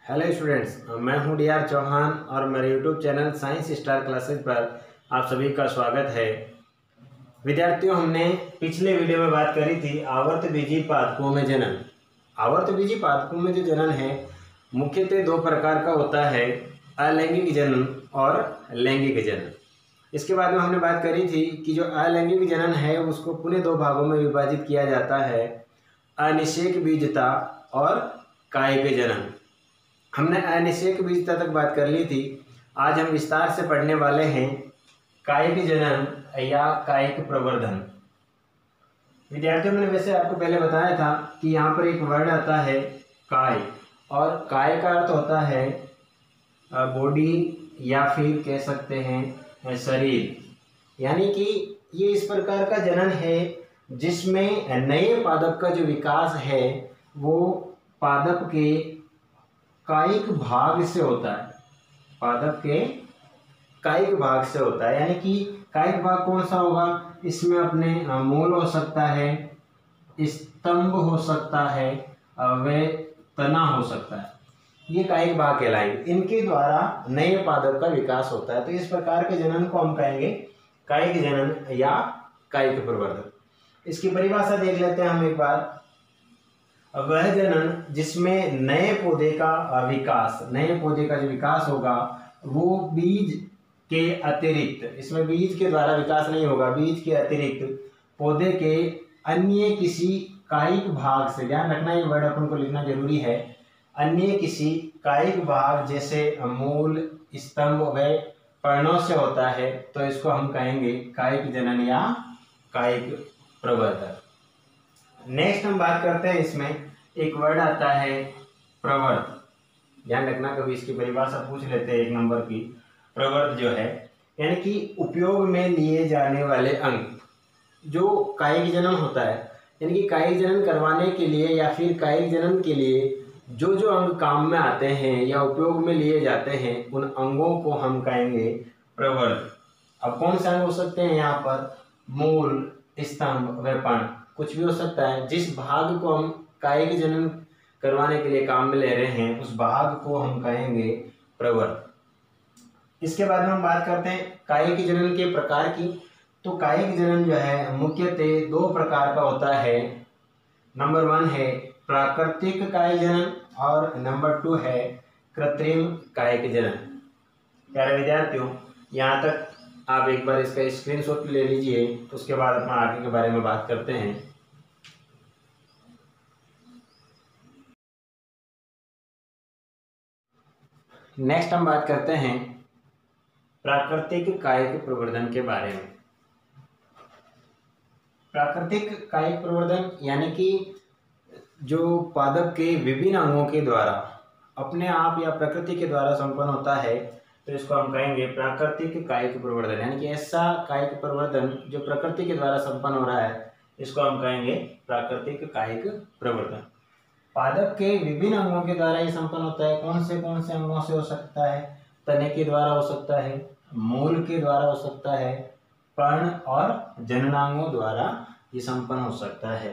Hello students, मैं हूं DR. Chauhan और मेरे YouTube channel science star classes पर आप सभी का स्वागत है। विद्यार्थियों, हमने पिछले वीडियो में बात करी थी आवर्तबीजी पादपों में जनन। आवर्तबीजी पादपों में जो जनन है मुख्यतः दो प्रकार का होता है, अलैंगिक जनन और लैंगिक जनन। इसके बाद में हमने बात करी थी कि जो अलैंगिक जनन है उसको पुनः दो भागों में विभाजित किया जाता है, अनिषेक बीजता और कायिक जनन। हमने अनिषेक बीजता तक बात कर ली थी। आज हम विस्तार से पढ़ने वाले हैं कायिक जनन या कायिक प्रवर्धन। विद्यार्थियों, मैंने वैसे आपको पहले बताया था कि यहाँ पर एक वर्ड आता है काय, और काय का अर्थ होता है बॉडी या फिर कह सकते हैं शरीर। यानी कि ये इस प्रकार का जनन है जिसमें नए पादप का जो विकास है वो पादप के कायिक भाग से होता है। पादप के कायिक भाग से होता है। यानी कि कायिक भाग कौन सा होगा? इसमें अपने मूल हो सकता है, स्तंभ हो सकता है, व तना हो सकता है। ये कायिक भाग कहलाएंगे। इनके द्वारा नए पादप का विकास होता है। तो इस प्रकार के जनन को हम कहेंगे कायिक जनन या कायिक प्रवर्धन। इसकी परिभाषा देख लेते हैं हम एक बार। वह जनन जिसमें नए पौधे का विकास, नए पौधे का जो विकास होगा वो बीज के अतिरिक्त, इसमें बीज के द्वारा विकास नहीं होगा, बीज के अतिरिक्त पौधे के अन्य किसी कायिक भाग से, ध्यान रखना ये वर्ड अपन को लिखना जरूरी है, अन्य किसी कायिक भाग जैसे मूल, स्तंभ व पर्णों से होता है, तो इसको हम कहेंगे कायिक जनन या कायिक प्रवर्धन। नेक्स्ट हम बात करते हैं, इसमें एक वर्ड आता है प्रवर्ध। ध्यान रखना, कभी इसकी परिभाषा पूछ लेते हैं एक नंबर की। प्रवर्ध जो है यानी कि उपयोग में लिए जाने वाले अंग। जो कायिक जनन होता है यानी कि कायिक जनन करवाने के लिए या फिर कायिक जनन के लिए जो जो अंग काम में आते हैं या उपयोग में लिए जाते हैं उन अंगों को हम कहेंगे प्रवर्ध। अब कौन से अंग हो सकते हैं यहाँ पर? मूल, स्तंभ व पर्ण, कुछ भी हो सकता है। जिस भाग को हम कायिक जनन करवाने के लिए काम में ले रहे हैं उस भाग को हम कहेंगे प्रवर्ध। इसके बाद में हम बात करते हैं कायिक जनन के प्रकार की। तो कायिक जनन जो है मुख्यतः दो प्रकार का होता है। नंबर 1 है प्राकृतिक कायिक जनन और नंबर 2 है कृत्रिम कायिक जनन। प्यारे विद्यार्थियों, यहाँ तक आप एक बार इसका स्क्रीनशॉट ले लीजिए, उसके बाद अपना आगे के बारे में बात करते हैं। नेक्स्ट हम बात करते हैं प्राकृतिक कायिक प्रवर्धन के बारे में। प्राकृतिक कायिक प्रवर्धन यानी कि जो पादप के विभिन्न अंगों के द्वारा अपने आप या प्रकृति के द्वारा संपन्न होता है, तो इसको हम कहेंगे प्राकृतिक कायिक प्रवर्धन। यानी कि ऐसा कायिक प्रवर्धन जो प्रकृति के द्वारा संपन्न हो रहा है, इसको हम कहेंगे प्राकृतिक कायिक प्रवर्धन। पादप के विभिन्न अंगों के द्वारा ये संपन्न होता है। कौन से अंगों से हो सकता है? तने के द्वारा हो सकता है, मूल के द्वारा हो सकता है, पर्ण और जननांगों द्वारा ये संपन्न हो सकता है।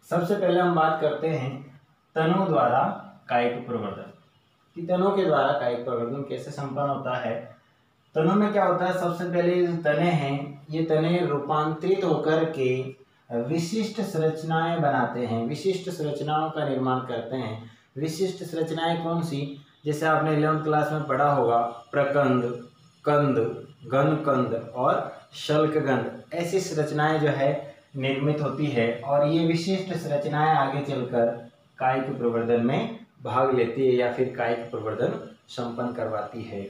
सबसे पहले हम बात करते हैं तनों द्वारा कायिक प्रवर्धन कि तनों के द्वारा कायिक प्रवर्धन कैसे संपन्न होता है। तनों में क्या होता है? सबसे पहले जो तने हैं ये तने रूपांतरित होकर के विशिष्ट संरचनाएं बनाते हैं, विशिष्ट संरचनाओं का निर्माण करते हैं। विशिष्ट संरचनाएं कौन सी? जैसे आपने 11वीं क्लास में पढ़ा होगा, प्रकंद, कंद, घनकंद और शल्कगंध, ऐसी संरचनाएं जो है निर्मित होती है और ये विशिष्ट संरचनाएं आगे चलकर कायिक प्रवर्धन में भाग लेती है या फिर कायिक प्रवर्धन संपन्न करवाती है।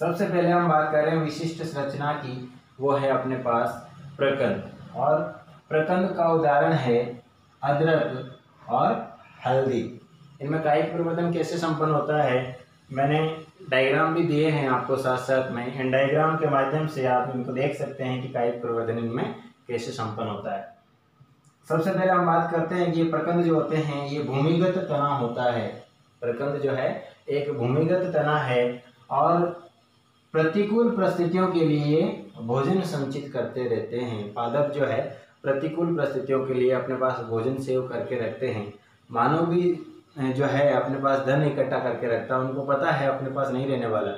सबसे पहले हम बात कर रहे हैं विशिष्ट संरचना की, वो है अपने पास प्रकंद। और प्रकंद का उदाहरण है अदरक और हल्दी। इनमें कायिक प्रवर्धन कैसे संपन्न होता है मैंने डायग्राम भी दिए हैं आपको साथ साथ में। इन डायग्राम के माध्यम से आप इनको देख सकते हैं कि कायिक प्रवर्धन इनमें कैसे संपन्न होता है। सबसे पहले हम बात करते हैं कि ये प्रकंद जो होते हैं ये भूमिगत तना होता है। प्रकंद जो है एक भूमिगत तना है और प्रतिकूल परिस्थितियों के लिए भोजन संचित करते रहते हैं। पादप जो है प्रतिकूल परिस्थितियों के लिए अपने पास भोजन सेव करके रखते हैं। मानव भी जो है अपने पास धन इकट्ठा करके रखता है, उनको पता है अपने पास नहीं रहने वाला,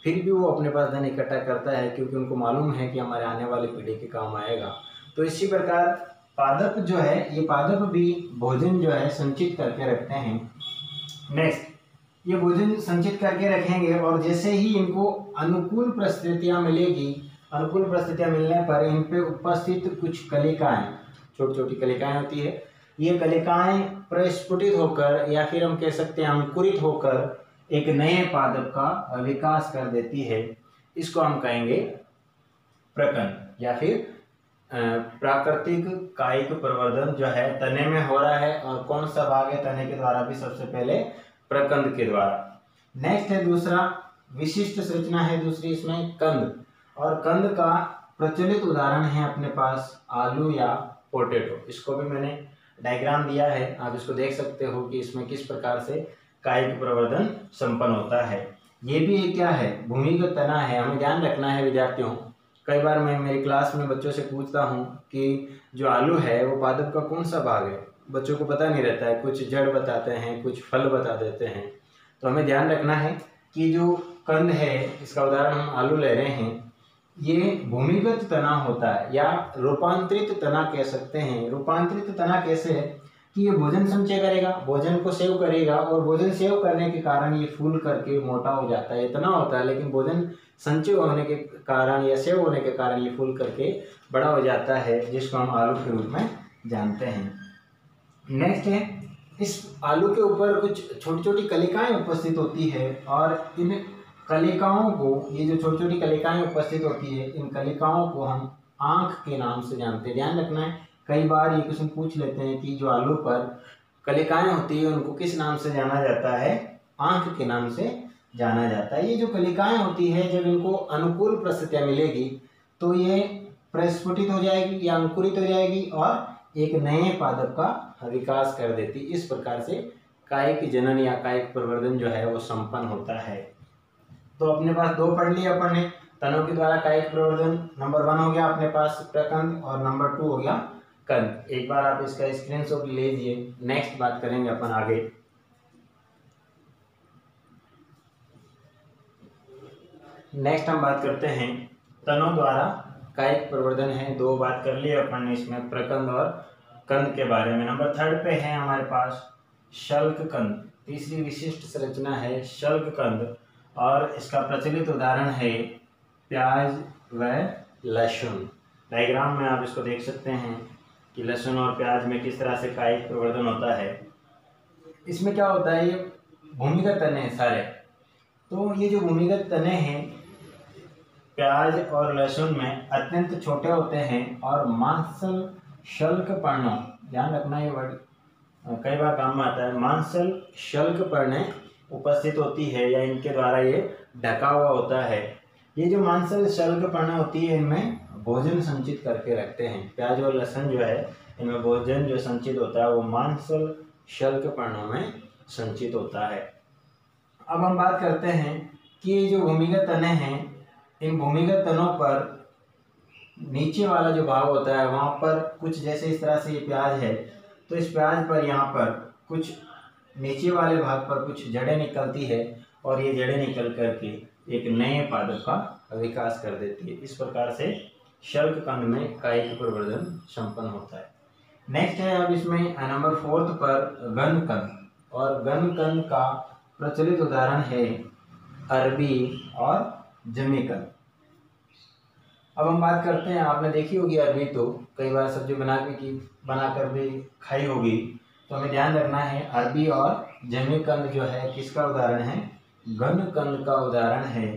फिर भी वो अपने पास धन इकट्ठा करता है क्योंकि उनको मालूम है कि हमारे आने वाली पीढ़ी के काम आएगा। तो इसी प्रकार पादप जो है, ये पादप भी भोजन जो है संचित करके रखते हैं। नेक्स्ट, ये भोजन संचित करके रखेंगे और जैसे ही इनको अनुकूल परिस्थितियाँ मिलेगी, अनुकूल परिस्थितियाँ मिलने पर इन पे उपस्थित कुछ कलिकाएं, छोटी छोटी कलिकाएं होती है, ये कलिकाएं प्रस्फुटित होकर या फिर हम कह सकते हैं अंकुरित होकर एक नए पादप का विकास कर देती है। इसको हम कहेंगे प्रकंद या फिर प्राकृतिक कायिक प्रवर्धन जो है तने में हो रहा है। और कौन सा भाग है तने के द्वारा भी? सबसे पहले प्रकंद के द्वारा। नेक्स्ट है दूसरा, विशिष्ट संरचना है दूसरी इसमें कंद, और कंद का प्रचलित उदाहरण है अपने पास आलू या पोटैटो। इसको भी मैंने डायग्राम दिया है, आप इसको देख सकते हो कि इसमें किस प्रकार से कायिक प्रवर्धन संपन्न होता है। ये भी एक क्या है? भूमिगत तना है। हमें ध्यान रखना है विद्यार्थियों, कई बार मैं मेरी क्लास में बच्चों से पूछता हूँ कि जो आलू है वो पादप का कौन सा भाग है, बच्चों को पता नहीं रहता है, कुछ जड़ बताते हैं, कुछ फल बता देते हैं। तो हमें ध्यान रखना है कि जो कंद है, इसका उदाहरण हम आलू ले रहे हैं, ये भूमिगत तना होता है या रूपांतरित तना कह सकते हैं। रूपांतरित तना कैसे है कि ये भोजन संचय करेगा, भोजन को सेव करेगा, और भोजन सेव करने के कारण ये फूल करके मोटा हो जाता है, इतना होता है, लेकिन भोजन संचय होने के कारण या सेव होने के कारण ये फूल करके बड़ा हो जाता है, जिसको हम आलू के रूप में जानते हैं। नेक्स्ट है, इस आलू के ऊपर कुछ छोटी छोटी कलिकाएं उपस्थित होती है, और इन कलिकाओं को, ये जो छोटी छोटी कलिकाएं उपस्थित होती है, इन कलिकाओं को हम आँख के नाम से जानते हैं। ध्यान रखना है, कई बार ये क्वेश्चन पूछ लेते हैं कि जो आलू पर कलिकाएं होती है उनको किस नाम से जाना जाता है? आँख के नाम से जाना जाता है। ये जो कलिकाएं होती है, जब इनको अनुकूल परिस्थितियाँ मिलेगी तो ये प्रस्फुटित हो जाएगी या अंकुरित हो जाएगी और एक नए पादप का विकास कर देती। इस प्रकार से कायिक जनन या कायिक प्रवर्धन जो है वो संपन्न होता है। तो अपने पास दो पढ़ लिए अपन ने, तनों के द्वारा कायिक प्रवर्धन नंबर 1 हो गया अपने पास प्रकंद, और नंबर 2 हो गया कंद। एक बार आप इसका स्क्रीनशॉट ले लीजिए। नेक्स्ट बात करेंगे अपन आगे। नेक्स्ट हम बात करते हैं तनों द्वारा कायिक प्रवर्धन है। दो बात कर ली अपन ने इसमें, प्रकंद और कंद के बारे में। नंबर 3 पे है हमारे पास शल्क कंद। तीसरी विशिष्ट संरचना है शल्क कंद, और इसका प्रचलित उदाहरण है प्याज व लहसुन। डायग्राम में आप इसको देख सकते हैं कि लहसुन और प्याज में किस तरह से कायिक प्रवर्धन होता है। इसमें क्या होता है, ये भूमिगत तने हैं सारे। तो ये जो भूमिगत तने हैं प्याज और लहसुन में अत्यंत छोटे होते हैं, और मांसल शल्क पर्णों, ध्यान रखना ये वर्ड कई बार काम में आता है, मांसल शल्क पर्णें उपस्थित होती है या इनके द्वारा ये ढका हुआ होता है। ये जो मांसल शल्क पर्णें होती है, इनमें भोजन संचित करके रखते हैं। प्याज और लहसुन जो है, इनमें भोजन जो संचित होता है वो मांसल शल्क पर्णों में संचित होता है। अब हम बात करते हैं कि ये जो भूमिगत तने हैं, इन भूमिगत तनों पर नीचे वाला जो भाग होता है वहाँ पर कुछ, जैसे इस तरह से ये प्याज है, तो इस प्याज पर यहाँ पर कुछ नीचे वाले भाग पर कुछ जड़ें निकलती है, और ये जड़ें निकल करके एक नए पादप का विकास कर देती है। इस प्रकार से शल्क कंद में कायिक प्रवर्धन संपन्न होता है। नेक्स्ट है अब इसमें नंबर 4 पर गन कंद, और गन कंद का प्रचलित उदाहरण है अरबी और जमीकंद। अब हम बात करते हैं, आपने देखी होगी अरबी, तो कई बार सब्जी बनाकर भी खाई होगी। तो हमें ध्यान रखना है, अरबी और जमीकंद जो है किसका उदाहरण है? गन कंद का उदाहरण है।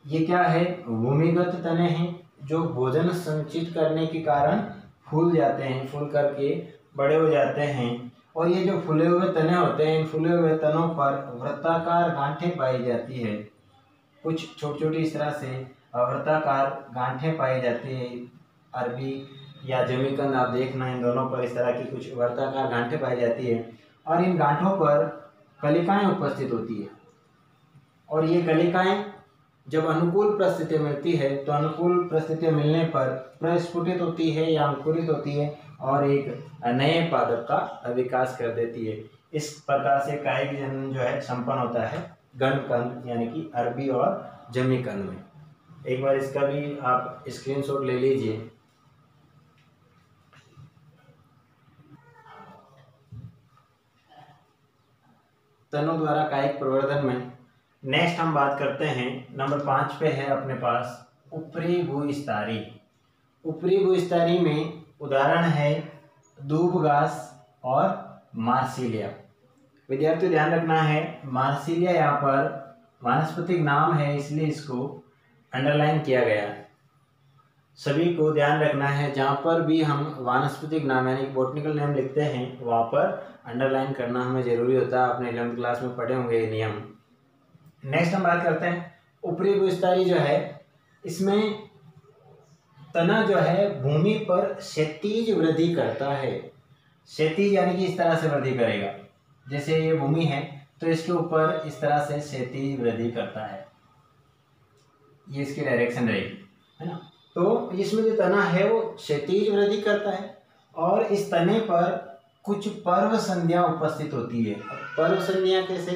ये क्या है? भूमिगत तने हैं जो भोजन संचित करने के कारण फूल जाते हैं, फूल करके बड़े हो जाते हैं। और ये जो फूले हुए तने होते हैं, इन फूले हुए तनों पर वृत्ताकार गांठें पाई जाती है। कुछ छोटी छोटी इस तरह से वृत्ताकार गांठें पाई जाती है। अरबी या जमीकंद आप देखना, इन दोनों पर इस तरह की कुछ वृत्ताकार गांठें पाई जाती है, और इन गांठों पर कलिकाएं उपस्थित होती है। और ये कलिकाएं जब अनुकूल परिस्थितियाँ मिलती है, तो अनुकूल परिस्थितियाँ मिलने पर प्रस्फुटित होती है या अंकुरित होती है, और एक नए पादप का विकास कर देती है। इस प्रकार से कायिक जनन जो है संपन्न होता है गण कंद यानी कि अरबी और जमीकंद में। एक बार इसका भी आप स्क्रीनशॉट ले लीजिए। तनों द्वारा कायिक प्रवर्धन में नेक्स्ट हम बात करते हैं, नंबर 5 पे है अपने पास ऊपरी भूस्तरी। ऊपरी भूस्तरी में उदाहरण है दूब घास और मार्सिलिया। विद्यार्थियों ध्यान रखना है, मार्सिलिया यहाँ पर वानस्पतिक नाम है इसलिए इसको अंडरलाइन किया गया है। सभी को ध्यान रखना है, जहाँ पर भी हम वानस्पतिक नाम यानी बोटनिकल नेम लिखते हैं वहाँ पर अंडरलाइन करना हमें जरूरी होता है। आपने 11वीं क्लास में पढ़े होंगे ये नियम। नेक्स्ट हम बात करते हैं ऊपरी भूस्तरी जो है, इसमें तना जो है भूमि पर क्षैतिज वृद्धि करता है। क्षैतिज यानी कि इस तरह से वृद्धि करेगा, जैसे ये भूमि है तो इसके ऊपर इस तरह से क्षैतिज वृद्धि करता है, ये इसकी डायरेक्शन रहेगी, है ना। तो इसमें जो तना है वो क्षैतिज वृद्धि करता है और इस तने पर कुछ पर्व संध्या उपस्थित होती है। पर्व संध्या कैसे,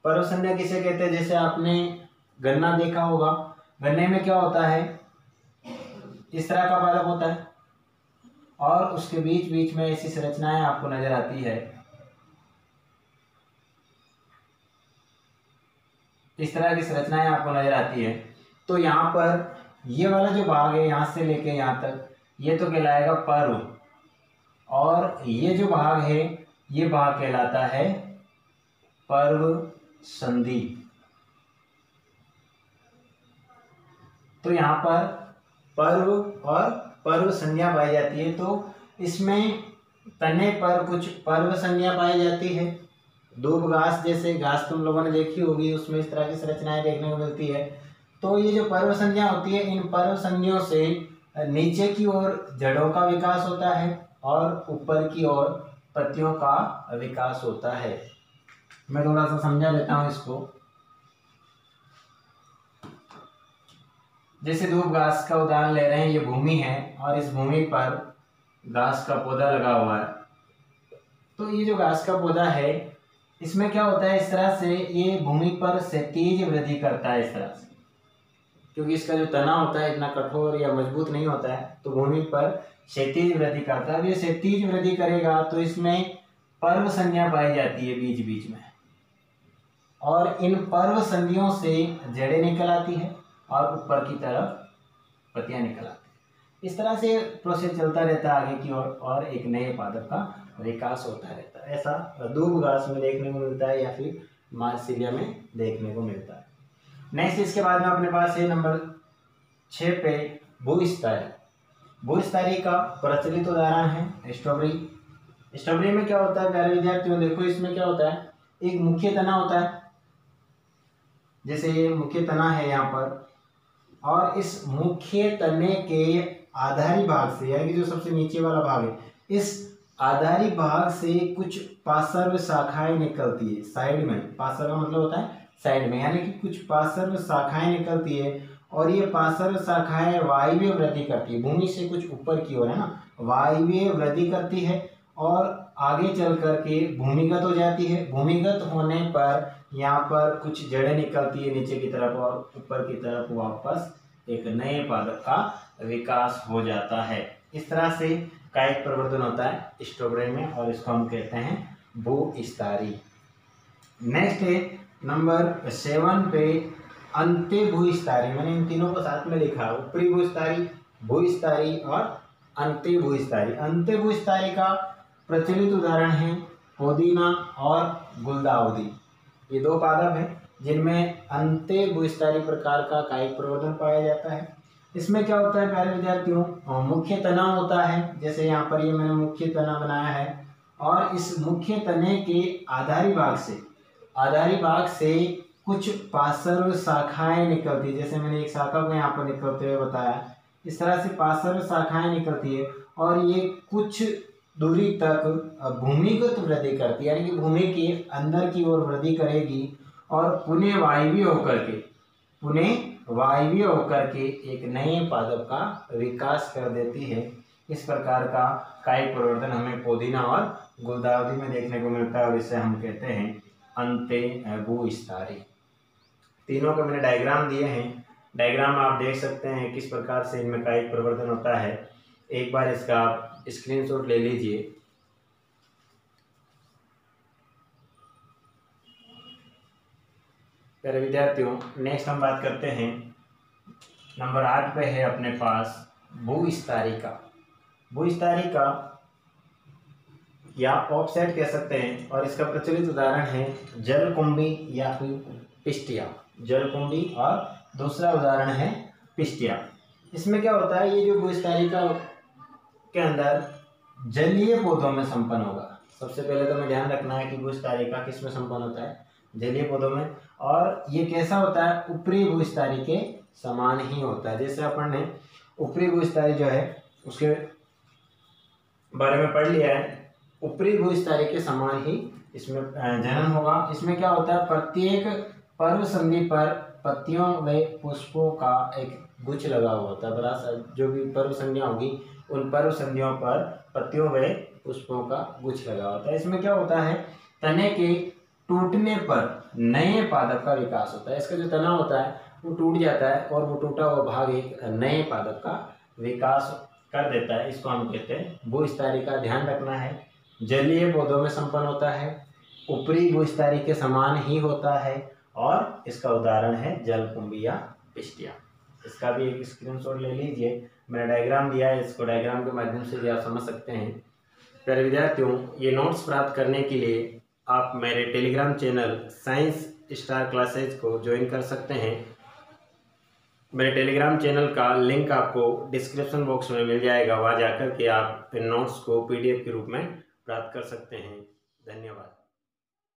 पर्व संध्या किसे कहते हैं, जैसे आपने गन्ना देखा होगा, गन्ने में क्या होता है, इस तरह का पादप होता है और उसके बीच बीच में ऐसी संरचनाएं आपको नजर आती है, इस तरह की संरचनाएं आपको नजर आती है। तो यहाँ पर ये वाला जो भाग है यहाँ से लेके यहाँ तक, ये तो कहलाएगा पर्व, और ये जो भाग है ये भाग कहलाता है पर्व संधि। तो यहाँ पर पर्व और पर्व संज्ञा पाई जाती है, तो इसमें तने पर कुछ पर्व संज्ञा पाई जाती है। दूब घास, जैसे घास तुम लोगों ने देखी होगी, उसमें इस तरह की संरचनाएं देखने को मिलती है। तो ये जो पर्व संज्ञा होती है, इन पर्व संज्ञाओं से नीचे की ओर जड़ों का विकास होता है और ऊपर की ओर पत्तियों का विकास होता है। मैं थोड़ा सा समझा देता हूँ इसको। जैसे दूब घास का उदाहरण ले रहे हैं, ये भूमि है और इस भूमि पर घास का पौधा लगा हुआ है। तो ये जो घास का पौधा है इसमें क्या होता है, इस तरह से ये भूमि पर क्षैतिज वृद्धि करता है, इस तरह से, क्योंकि इसका जो तना होता है इतना कठोर या मजबूत नहीं होता है, तो भूमि पर क्षैतिज वृद्धि करता है। अब ये क्षैतिज वृद्धि करेगा तो इसमें पर्व संज्ञा पाई जाती है बीच बीच में, और इन पर्व संधियों से जड़ें निकल आती है और ऊपर की तरफ पत्तियां निकल आती है। इस तरह से प्रोसेस चलता रहता है आगे की ओर और एक नए पादप का विकास होता रहता है। ऐसा दूब घास में देखने को मिलता है या फिर मार्सिलिया में देखने को मिलता है। नेक्स्ट इसके बाद में अपने पास है नंबर 6 पे भूस्तरी। भूस्तरी का प्रचलित उदाहरण है स्ट्रॉबेरी। स्ट्रॉबेरी में क्या होता है प्यारे विद्यार्थियों, देखो इसमें क्या होता है, एक मुख्य तना होता है, जैसे ये मुख्य तना है यहाँ पर, और इस मुख्य तने के आधारी भाग से, यानी कि जो सबसे नीचे वाला भाग है, इस आधारी भाग से कुछ पार्श्व शाखाएं निकलती है साइड में। पार्श्व का मतलब होता है साइड में, यानी कि कुछ पार्श्व शाखाएं निकलती है और ये पार्श्व शाखाएं वायवीय वृद्धि करती है, भूमि से कुछ ऊपर की ओर, है ना, वायवीय वृद्धि करती है और आगे चल करके भूमिगत हो जाती है। भूमिगत होने पर यहाँ पर कुछ जड़ें निकलती है नीचे की तरफ और ऊपर की तरफ वापस एक नए पादप का विकास हो जाता है। इस तरह से कायिक प्रवर्धन होता है स्ट्रॉबेरी में और इसको हम कहते हैं भूस्तरी। नेक्स्ट है नंबर 7 पे अंत्य भूस्तरी। मैंने इन तीनों को साथ में लिखा, ऊपरी भूस्तरी, भूस्तरी और अंत्य भूस्तरी। अंत्य भूस्तरी का प्रचलित उदाहरण है पुदीना और गुलदाउदी। ये दो पादप हैं जिनमें अंत्य भूस्तरी प्रकार का कायिक प्रवर्धन पाया जाता है। इसमें क्या होता है प्यारे विद्यार्थियों, मुख्य तना होता है, जैसे यहाँ पर ये मैंने मुख्य तना बनाया है, और इस मुख्य तने के आधारी भाग से कुछ पार्श्व शाखाएं निकलती है, जैसे मैंने एक शाखा को यहाँ पर निकलते हुए बताया। इस तरह से पार्श्व शाखाएं निकलती है और ये कुछ दूरी तक भूमिगत वृद्धि करती है, यानी कि भूमि के अंदर की ओर वृद्धि करेगी और पुनः वायवीय होकर के एक नए पादप का विकास कर देती है। इस प्रकार का कायिक प्रवर्धन हमें पुदीना और गोदावरी में देखने को मिलता है और इसे हम कहते हैं अंत्य भूविस्तारी। तीनों के मैंने डायग्राम दिए हैं, डायग्राम आप देख सकते हैं किस प्रकार से इनमें कायिक प्रवर्धन होता है। एक बार इसका आप स्क्रीनशॉट ले लीजिए। प्यारे विद्यार्थियों, नेक्स्ट हम बात करते हैं नंबर 8 पे है अपने पास भूविस्तारिका। भूविस्तारिका या ऑफसेट कह सकते हैं और इसका प्रचलित उदाहरण है जलकुंभी या फिर पिस्टिया। जलकुंभी और दूसरा उदाहरण है पिस्टिया। इसमें क्या होता है, ये जो भूविस्तारिका के अंदर जलीय पौधों में संपन्न होगा। सबसे पहले तो हमें ध्यान रखना है कि भूविस्तारिका किस में संपन्न होता है, जलीय पौधों में। और ये कैसा होता है, ऊपरी भूविस्तारी के समान ही होता है। जैसे अपन ने ऊपरी भूविस्तारी जो है उसके बारे में पढ़ लिया है, ऊपरी भूविस्तारी के समान ही इसमें जनन होगा। इसमें क्या होता है, प्रत्येक पर्व संधि पर पत्तियों व पुष्पों का एक गुच्छ लगा हुआ होता है। बड़ा सा जो भी पर्व संधियाँ होगी उन पर्व संधियों पर पत्तियों व पुष्पों का गुच्छ लगा होता है। इसमें क्या होता है, तने के टूटने पर नए पादप का विकास होता है। इसका जो तना होता है वो टूट जाता है और वो टूटा हुआ भाग एक नए पादप का विकास कर देता है। इसको हम कहते हैं भूविस्तारिका। ध्यान रखना है, जलीय पौधों में संपन्न होता है, ऊपरी भूविस्तारी के समान ही होता है और इसका उदाहरण है जलकुंभी या पिस्टिया। इसका भी एक स्क्रीनशॉट ले लीजिए, मैंने डायग्राम दिया है, इसको डायग्राम के माध्यम से भी आप समझ सकते हैं। प्यारे विद्यार्थियों, ये नोट्स प्राप्त करने के लिए आप मेरे Telegram channel science star classes को ज्वाइन कर सकते हैं। मेरे टेलीग्राम चैनल का लिंक आपको डिस्क्रिप्शन बॉक्स में मिल जाएगा, वहाँ जाकर के आप इन नोट्स को PDF के रूप में प्राप्त कर सकते हैं। धन्यवाद।